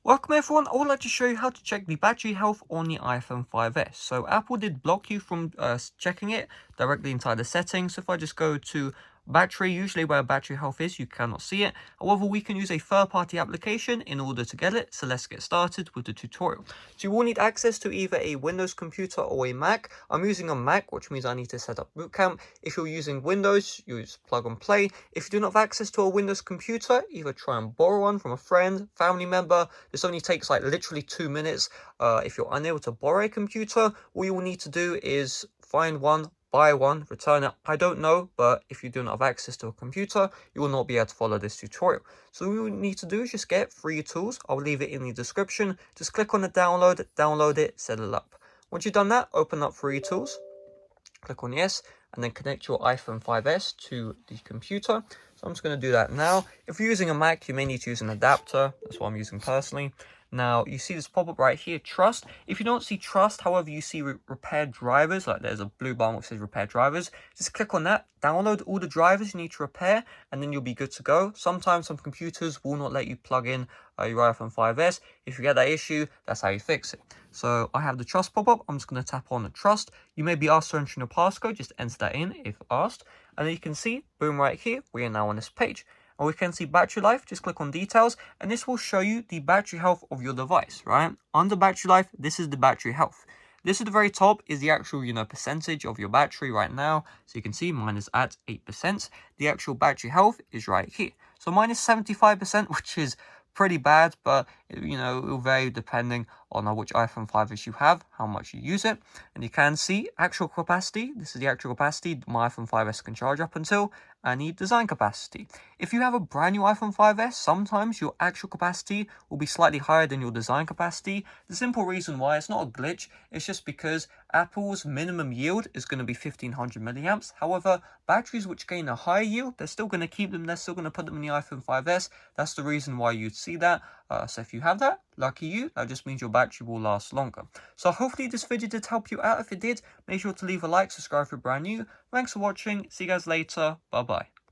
Welcome everyone, I would like to show you how to check the battery health on the iPhone 5s. So Apple did block you from checking it directly inside the settings. So if I just go to battery, usually where battery health is, you cannot see it. However, we can use a third-party application in order to get it. So let's get started with the tutorial. So you will need access to either a Windows computer or a Mac. I'm using a Mac, which means I need to set up boot camp. If you're using Windows, use plug and play. If you do not have access to a Windows computer, either try and borrow one from a friend, family member. This only takes like literally 2 minutes. If you're unable to borrow a computer, all you will need to do is find one, buy one, return it. I don't know, but if you do not have access to a computer, you will not be able to follow this tutorial. So all you need to do is just get free tools. I'll leave it in the description. Just click on the download it, set it up. Once you've done that, open up free tools. Click on yes, and then connect your iPhone 5s to the computer. So I'm just going to do that now. If you're using a Mac, you may need to use an adapter. That's what I'm using personally. Now, you see this pop-up right here, trust. If you don't see trust, however, you see repair drivers, like there's a blue bar which says repair drivers. Just click on that, download all the drivers you need to repair, and then you'll be good to go. Sometimes some computers will not let you plug in your iPhone 5s. If you get that issue, that's how you fix it. So I have the trust pop-up. I'm just going to tap on the trust. You may be asked to enter your passcode. Just enter that in if asked. And then you can see, boom, right here, we are now on this page. And we can see battery life. Just click on details. And this will show you the battery health of your device, right? Under battery life, this is the battery health. This at the very top is the actual, percentage of your battery right now. So you can see mine is at 8%. The actual battery health is right here. So mine is 75%, which is pretty bad, but it will vary depending on which iPhone 5s you have, how much you use it. And you can see actual capacity. This is the actual capacity my iPhone 5s can charge up until, and the design capacity. If you have a brand new iPhone 5s, sometimes your actual capacity will be slightly higher than your design capacity. The simple reason why, it's not a glitch, it's just because Apple's minimum yield is going to be 1500 milliamps. However, batteries which gain a higher yield, they're still going to keep them, they're still going to put them in the iPhone 5s. That's the reason why you'd see that. So if you have that, lucky you, that just means your battery will last longer. So hopefully this video did help you out. If it did, make sure to leave a like, subscribe if you're brand new. Thanks for watching, see you guys later, bye bye.